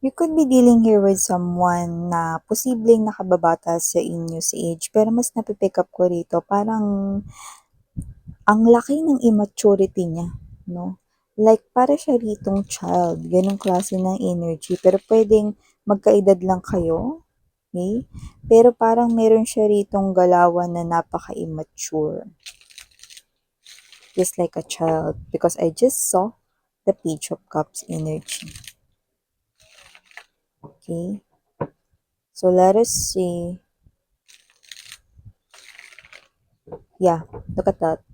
You could be dealing here with someone na posibleng nakababata sa inyo sa age, pero mas napipick up ko rito, parang ang laki ng immaturity niya, no? Like, para siya ritong child, ganong klase ng energy, pero pwedeng magkaedad lang kayo, okay? Pero parang meron siya ritong galawan na napaka-immature, just like a child, because I just saw the Page of Cups energy, okay? So let us see. Yeah, look at that.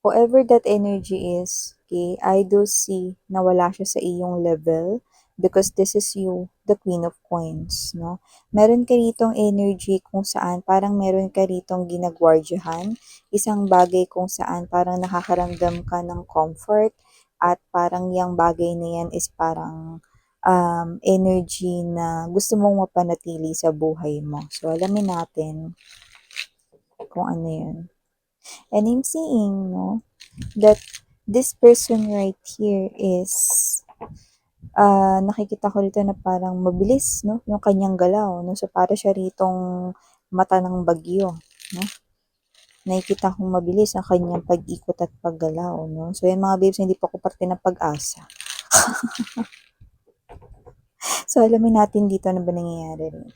Whoever that energy is, okay, I do see na wala siya sa iyong level because this is you, the Queen of Coins, no? Meron ka ritong energy kung saan parang meron ka ritong ginagwardyahan, isang bagay kung saan parang nakakaramdam ka ng comfort at parang yung bagay na yan is parang energy na gusto mong mapanatili sa buhay mo. So, alamin natin kung ano yun. And I'm seeing, no, that this person right here is nakikita ko rito na parang mabilis, no, yung kanyang galaw, no, so para siya ritong mata ng bagyo, no, nakikita kong mabilis ang kanyang pag-ikot at paggalaw, no, so yan mga babes, hindi pa ko parte ng pag-asa. So alamin natin dito ano ba nangyayari rin.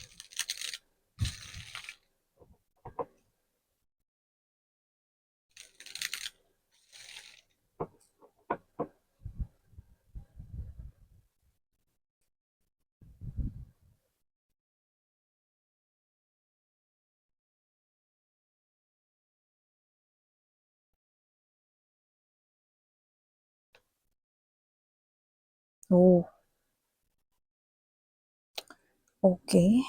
Oh, okay.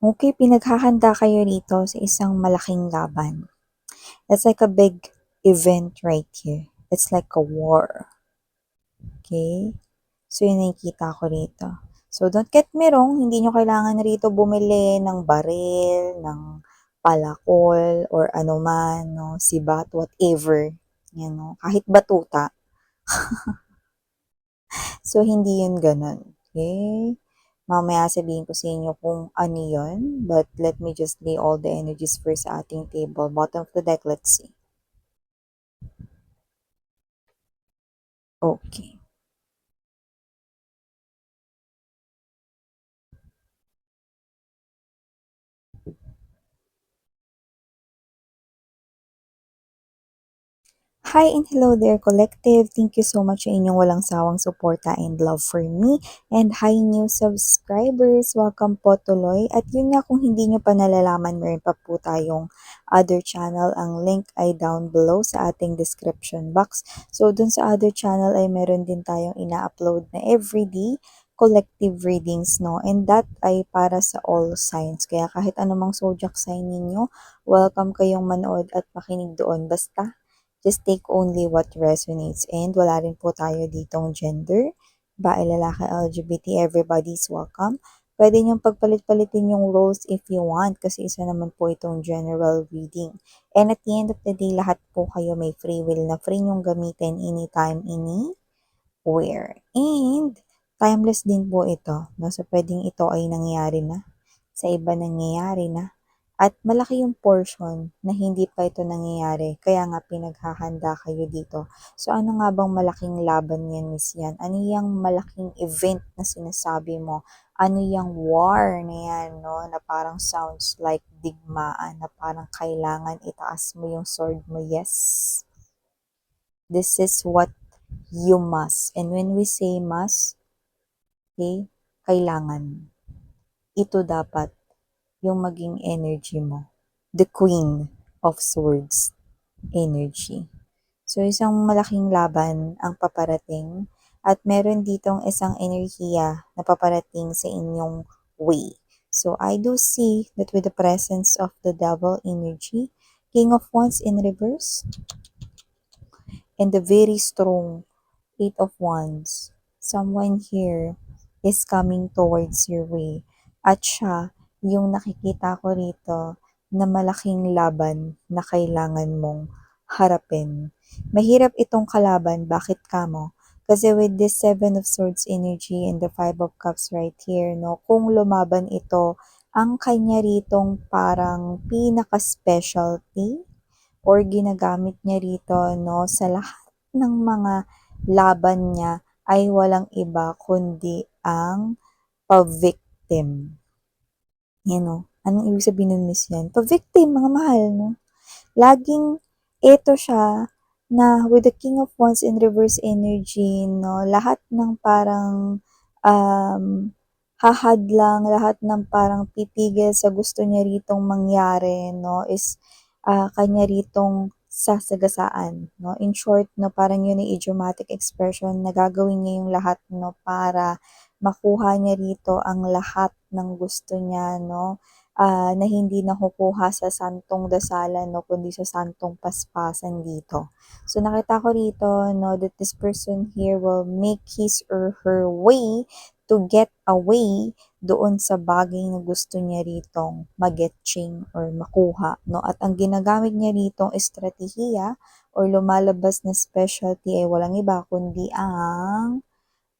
Okay, pinaghahanda kayo rito sa isang malaking laban. It's like a big event right here. It's like a war. Okay? So, yun nakikita ko rito. So, don't get me wrong, hindi nyo kailangan rito bumili ng baril, ng palakol, or ano man, no, sibat, whatever. Yan, no, kahit batuta. So, hindi yun ganun. Okay? Mamaya sabihin ko sa inyo kung ano yun. But let me just lay all the energies first sa ating table. Bottom of the deck, let's see. Okay. Hi and hello there, collective. Thank you so much sa inyong walang sawang suporta and love for me. And hi new subscribers, welcome po tuloy. At yun nga, kung hindi nyo pa nalalaman, meron pa po tayong other channel. Ang link ay down below sa ating description box. So dun sa other channel ay meron din tayong ina-upload na everyday collective readings, no? And that ay para sa all signs. Kaya kahit anumang zodiac sign ninyo, welcome kayong manood at makinig doon. Basta just take only what resonates. And wala rin po tayo ditong gender, bae, lalaki, LGBT, everybody's welcome. Pwede niyong pagpalit-palitin yung roles if you want kasi isa naman po itong general reading. And at the end of the day, lahat po kayo may free will na free niyong gamitin anytime, anywhere. And timeless din po ito. No? So pwedeng ito ay nangyayari na, sa iba nangyayari na, at malaki yung portion na hindi pa ito nangyayari, kaya nga pinaghahanda kayo dito. So ano nga bang malaking laban yan, Miss Yan? Ano yung malaking event na sinasabi mo? Ano yung war na yan, no? Na parang sounds like digmaan, na parang kailangan itaas mo yung sword mo. Yes, this is what you must. And when we say must, okay, kailangan. Ito dapat yung maging energy mo. The Queen of Swords energy. So, isang malaking laban ang paparating at meron ditong isang enerhiya na paparating sa inyong way. So I do see that with the presence of the devil energy, King of Wands in reverse, and the very strong Eight of Wands, someone here is coming towards your way. At siya, yung nakikita ko rito na malaking laban na kailangan mong harapin. Mahirap itong kalaban. Bakit kamo? Kasi with this Seven of Swords energy and the Five of Cups right here, no, kung lumaban ito, ang kanya ritong parang pinaka-specialty or ginagamit niya rito, no, sa lahat ng mga laban niya ay walang iba kundi ang pa-victim. Yan, no? Anong ibig sabihin ng miss yan? Pa-victim, mga mahal, no? Laging ito siya na with the King of Wands in reverse energy, no, lahat ng parang um, hahadlang, lahat ng parang pipigil sa gusto niya ritong mangyari, no, is kanya ritong sasagasaan, no. In short, no, parang yun ang idiomatic expression na gagawin niya yung lahat, no, para makuha niya rito ang lahat ng gusto niya, no, na hindi nakukuha sa santong dasalan, no, kundi sa santong paspasan dito. So, nakita ko rito, no, that this person here will make his or her way to get away doon sa bagay na gusto niya ritong magetching or makuha, no? At ang ginagamit niya ritong estratehiya or lumalabas na specialty ay walang iba kundi ang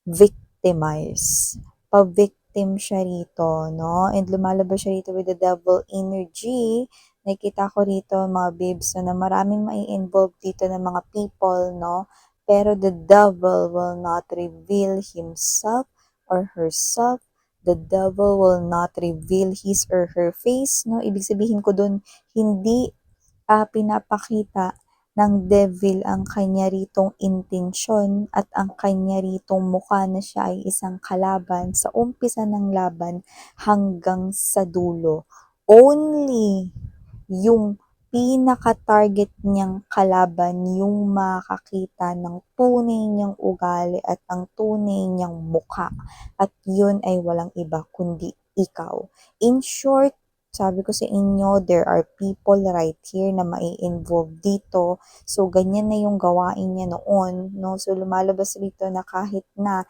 victimize. Pa-victim siya rito, no? And lumalabas siya rito with the devil energy. Nakikita ko rito, mga babes, na maraming mai-involve dito ng mga people, no? Pero the devil will not reveal himself or herself. The devil will not reveal his or her face, no? Ibig sabihin ko dun, hindi pinapakita ng devil ang kanya ritong intensyon at ang kanya ritong mukha na siya ay isang kalaban sa umpisa ng laban hanggang sa dulo. Only yung pinaka-target niyang kalaban yung makakita ng tunay niyang ugali at ang tunay niyang mukha. At yun ay walang iba kundi ikaw. In short, sabi ko sa inyo, there are people right here na mai-involve dito. So, ganyan na yung gawain niya noon, no? So, lumalabas rito na kahit na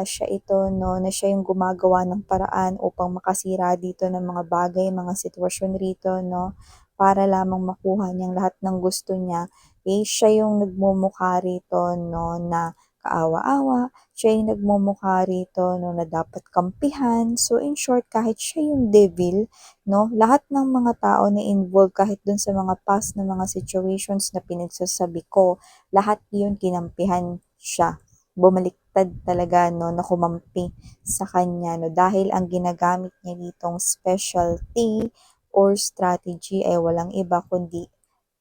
siya ito, no, na siya yung gumagawa ng paraan upang makasira dito ng mga bagay, mga sitwasyon rito, no, para lamang makuha niyang lahat ng gusto niya, eh, siya yung nagmumukha rito, no, na kaawa-awa, siya yung nagmumukha rito, no, na dapat kampihan. So, in short, kahit siya yung devil, no, lahat ng mga tao na involved kahit dun sa mga past na mga situations na pinagsasabi ko, lahat yun kinampihan siya. Bumaliktad talaga, no, na kumampi sa kanya, no, dahil ang ginagamit niya ditong specialty or strategy ay walang iba kundi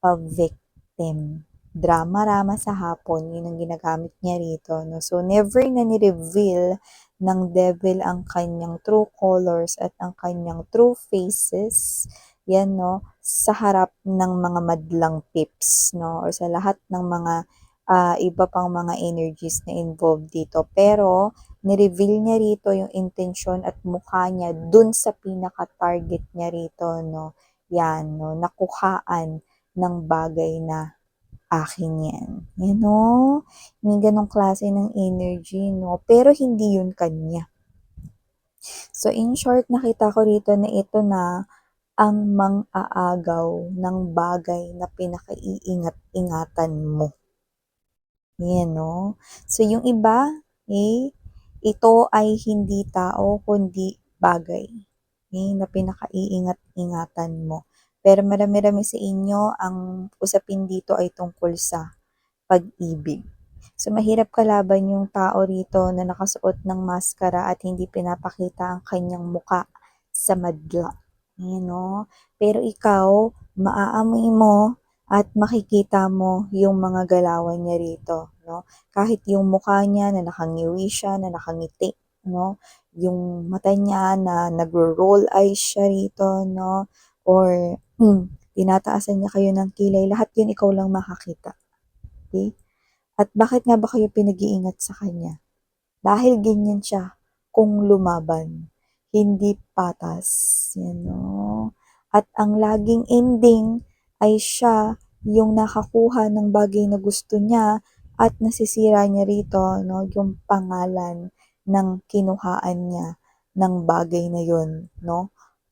pa-victim. Drama-rama sa hapon, yun ang ginagamit niya rito, no. So, never na ni-reveal ng devil ang kanyang true colors at ang kanyang true faces, yan, no, sa harap ng mga madlang pips, no, or sa lahat ng mga iba pang mga energies na involved dito. Pero, ni-reveal niya rito yung intensyon at mukha niya dun sa pinaka-target niya rito, no. Yan, no, nakuhaan ng bagay na akin yan. You know? May ganong klase ng energy, no? Pero hindi yun kanya. So, in short, nakita ko rito na ito na ang mang-aagaw ng bagay na pinakaiingat-ingatan mo. Yan, no? So, yung iba, eh, ito ay hindi tao, kundi bagay. Okay, na pinakaiingat-ingatan mo. Pero marami-rami sa inyo, ang usapin dito ay tungkol sa pag-ibig. So, mahirap kalaban yung tao rito na nakasuot ng maskara at hindi pinapakita ang kanyang muka sa madla. Ayan, no? Pero ikaw, maaamoy mo at makikita mo yung mga galawan niya rito, no? Kahit yung mukha niya na nakangiwi siya, na nakangiti, no? Yung mata niya na nagro-roll eyes siya rito, no? Or tinataasan niya kayo ng kilay, lahat yun ikaw lang makakita. Okay? At bakit nga ba kayo pinag-iingat sa kanya? Dahil ganyan siya kung lumaban. hindi patas, At ang laging ending ay siya yung nakakuha ng bagay na gusto niya at nasisira niya rito, yung pangalan ng kinuhaan niya ng bagay na yun,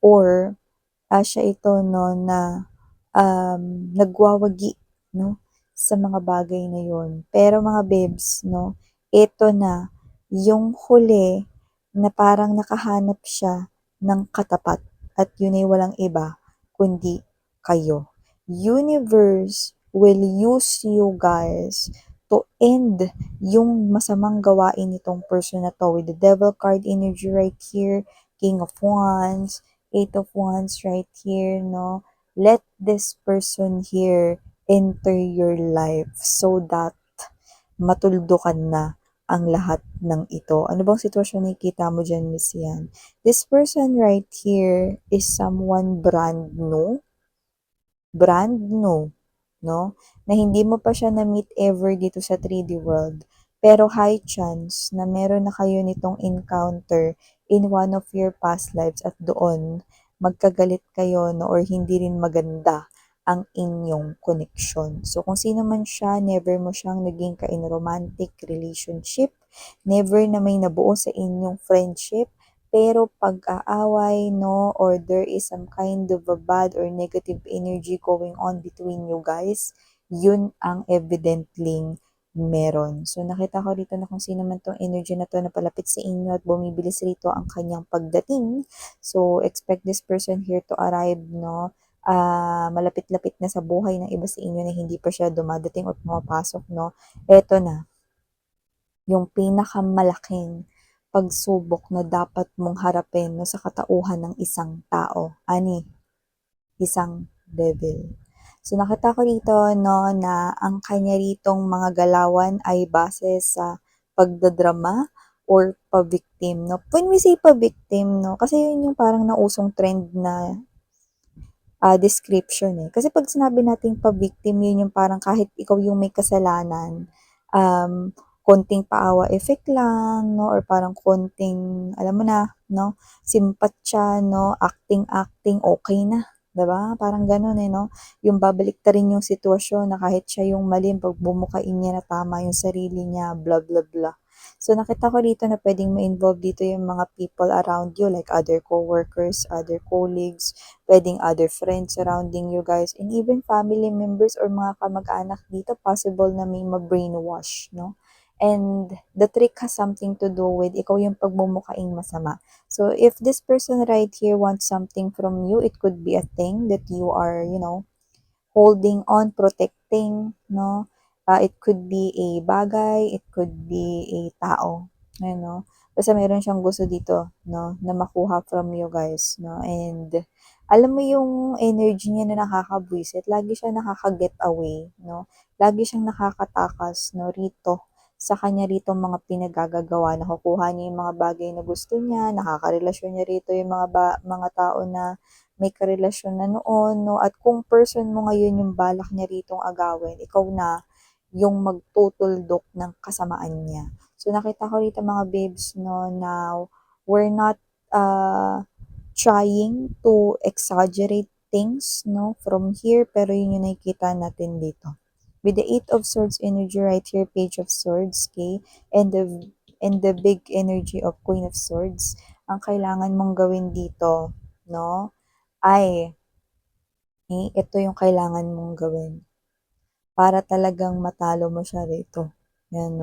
Or, siya ito, na nagwawagi, sa mga bagay na yun. Pero mga babes, ito na, yung huli na parang nakahanap siya ng katapat at yun ay walang iba kundi kayo. Universe will use you guys to end yung masamang gawain nitong person na to with the devil card energy right here, king of wands, eight of wands right here, let this person here enter your life so that matuldukan na ang lahat ng ito. Ano bang sitwasyon na nakikita mo dyan, Miss Yan? This person right here is someone brand new, na hindi mo pa siya na-meet ever dito sa 3D world. Pero high chance na meron na kayo nitong encounter in one of your past lives at doon magkagalit kayo, or hindi rin maganda ang inyong connection. So kung sino man siya, never mo siyang naging ka-in romantic relationship, never na may nabuo sa inyong friendship, pero pag-aaway, or there is some kind of a bad or negative energy going on between you guys, yun ang evidently meron. So, nakita ko dito na kung sino man tong energy na to na palapit sa inyo at bumibilis rito ang kanyang pagdating. So, expect this person here to arrive, malapit-lapit na sa buhay ng iba sa inyo na hindi pa siya dumadating o pumapasok, Eto na, yung pinakamalaking pagsubok na dapat mong harapin, sa katauhan ng isang tao. Isang devil. So nakita ko dito, na ang kanya ritong mga galawan ay base sa pagdadrama or pa-victim, When we say pa-victim, kasi yun yung parang nausong trend na description eh. Kasi pag sinabi nating pa-victim, yun yung parang kahit ikaw yung may kasalanan, konting paawa effect lang, or parang konting, alam mo na, simpatsya, acting, okay na. 'Di ba? Parang gano'n eh, yung babalik ta rin yung sitwasyon na kahit siya yung mali, pag bumukain niya na tama yung sarili niya, blah, blah, blah. So, nakita ko dito na pwedeng ma-involve dito yung mga people around you, like other co-workers, other colleagues, pwedeng other friends surrounding you guys, and even family members or mga kamag-anak dito, possible na may ma-brainwash, And the trick has something to do with ikaw yung pagmumukaing masama. So, if this person right here wants something from you, it could be a thing that you are, holding on, protecting, it could be a bagay, it could be a tao, Basta meron siyang gusto dito, na makuha from you guys, And alam mo yung energy niya na nakakabwisit, lagi siya nakaka-get away, Lagi siyang nakakatakas, rito sa kanya rito mga pinagagagawa, nakukuha niya yung mga bagay na gusto niya, nakakarelasyon niya rito yung mga tao na may karelasyon na noon, At kung person mo ngayon yung balak niya ritong agawin, ikaw na yung magtutuldok ng kasamaan niya. So, nakita ko rito mga babes, now, we're not trying to exaggerate things, from here, pero yun yung nakikita natin dito. With the Eight of Swords energy right here, Page of Swords, okay, and the big energy of Queen of Swords, ang kailangan mong gawin dito, ay, ito yung kailangan mong gawin para talagang matalo mo siya rito. Yan,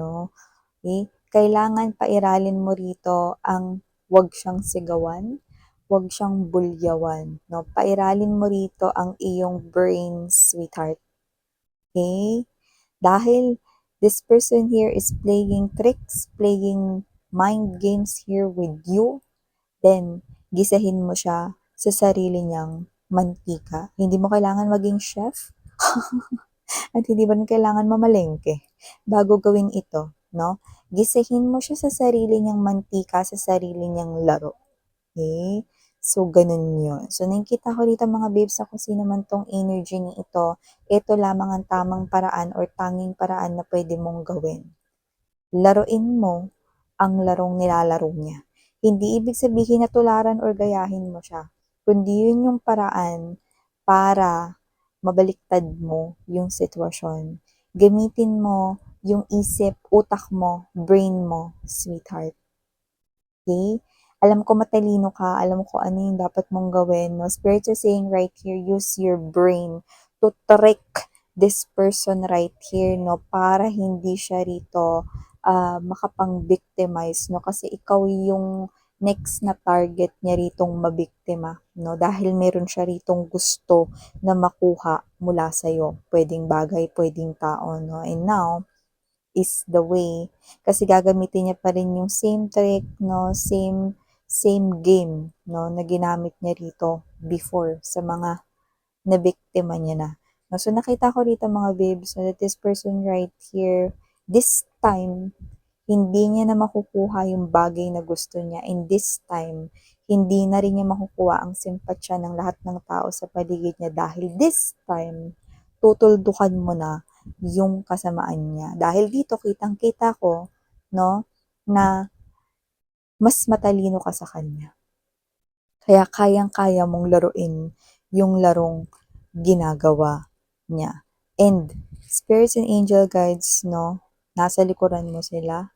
Okay? Kailangan pairalin mo rito ang wag siyang sigawan, wag siyang bulyawan, Pairalin mo rito ang iyong brain, sweetheart. Okay? Dahil this person here is playing tricks, playing mind games here with you, then gisahin mo siya sa sarili niyang mantika. Hindi mo kailangan maging chef at hindi mo rin kailangan mamalengke bago gawin ito, Gisahin mo siya sa sarili niyang mantika, sa sarili niyang laro. Okay? So, ganun yun. So, nakikita ko dito mga babes na kung sino man tong energy ni ito lamang ang tamang paraan or tanging paraan na pwede mong gawin. Laruin mo ang larong nilalaro niya. Hindi ibig sabihin na tularan or gayahin mo siya, kundi yun yung paraan para mabaliktad mo yung sitwasyon. Gamitin mo yung isip, utak mo, brain mo, sweetheart. Okay? Alam ko matalino ka, alam ko ano yung dapat mong gawin, no? Spirit is saying right here, use your brain to trick this person right here, no? Para hindi siya rito makapang-victimize, no? Kasi ikaw yung next na target niya ritong mabiktima, no? Dahil meron siya ritong gusto na makuha mula sa'yo. Pwedeng bagay, pwedeng tao, no? And now, is the way. Kasi gagamitin niya pa rin yung same trick, no? Same game, no? Na ginamit niya rito before sa mga nabiktima niya na. No? So, nakita ko rito mga babes, so that this person right here, this time, hindi niya na makukuha yung bagay na gusto niya. And this time, hindi na rin niya makukuha ang simpatsya ng lahat ng tao sa paligid niya dahil this time, tutuldukan mo na yung kasamaan niya. Dahil dito, kitang-kita ko, no, na mas matalino ka sa kanya. Kaya kayang-kaya mong laruin yung larong ginagawa niya. And spirits and angel guides, no, nasa likuran mo sila.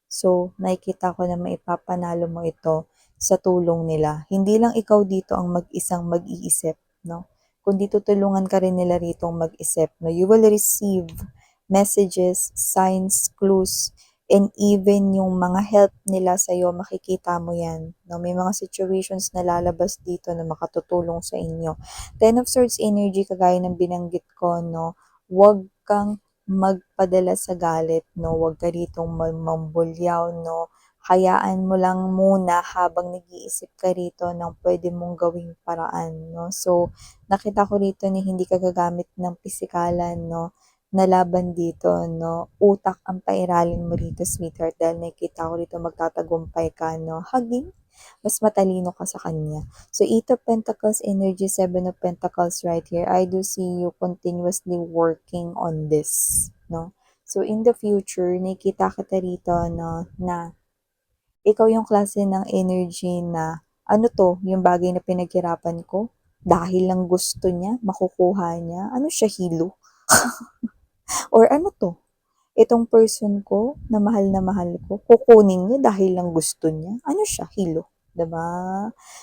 So, nakikita ko na maipapanalo mo ito sa tulong nila. Hindi lang ikaw dito ang mag-isang mag-iisip, no? Kundi tutulungan ka rin nila rito mag-isip, no? You will receive messages, signs, clues, and even yung mga help nila sa'yo, makikita mo yan. No? May mga situations na lalabas dito na makatutulong sa inyo. Ten of Swords energy, kagaya ng binanggit ko, no? Huwag kang magpadala sa galit, no? Huwag ka ditong mambulyaw, no? Hayaan mo lang muna habang nag-iisip ka rito ng pwede mong gawing paraan, no? So, nakita ko rito na hindi ka gagamit ng pisikalan, no? Na laban dito, no? Utak ang pairalin mo rito, sweetheart, dahil nakikita ko rito magtatagumpay ka, no? Hugging, mas matalino ka sa kanya. So, Eight of Pentacles energy, Seven of Pentacles right here. I do see you continuously working on this, no? So, in the future, nakikita kita rito, no, na ikaw yung klase ng energy na, ano to, yung bagay na pinaghirapan ko, dahil lang gusto niya, makukuha niya, ano siya, hilo? Or ano to, itong person ko na mahal ko, kukunin niya dahil lang gusto niya. Ano siya? Hilo. 'Di ba?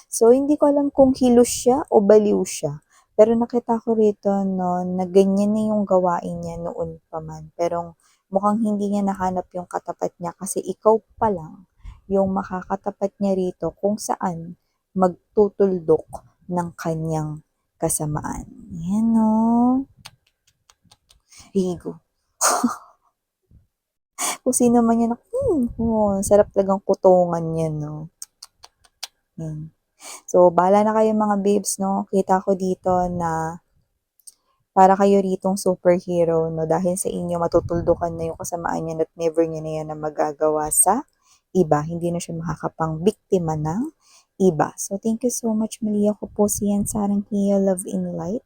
So, hindi ko alam kung hilo siya o baliw siya. Pero nakita ko rito, no, na ganyan na yung gawain niya noon pa man. Pero mukhang hindi niya nahanap yung katapat niya kasi ikaw pa lang yung makakatapat niya rito kung saan magtutuldok ng kanyang kasamaan. Yan, no? Higo. Kung sino man yan, sarap talagang kutungan yan, no? Yan. So, bahala na kayo mga babes, no? Kita ko dito na para kayo ritong superhero, no? Dahil sa inyo, matutuldukan na yung kasamaan niya at never niya na yan na magagawa sa iba. Hindi na siya makakapang biktima ng iba. So, thank you so much, Malia. Ko po si Yan Sarang Hiya, Love in Light.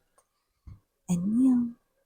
And yun.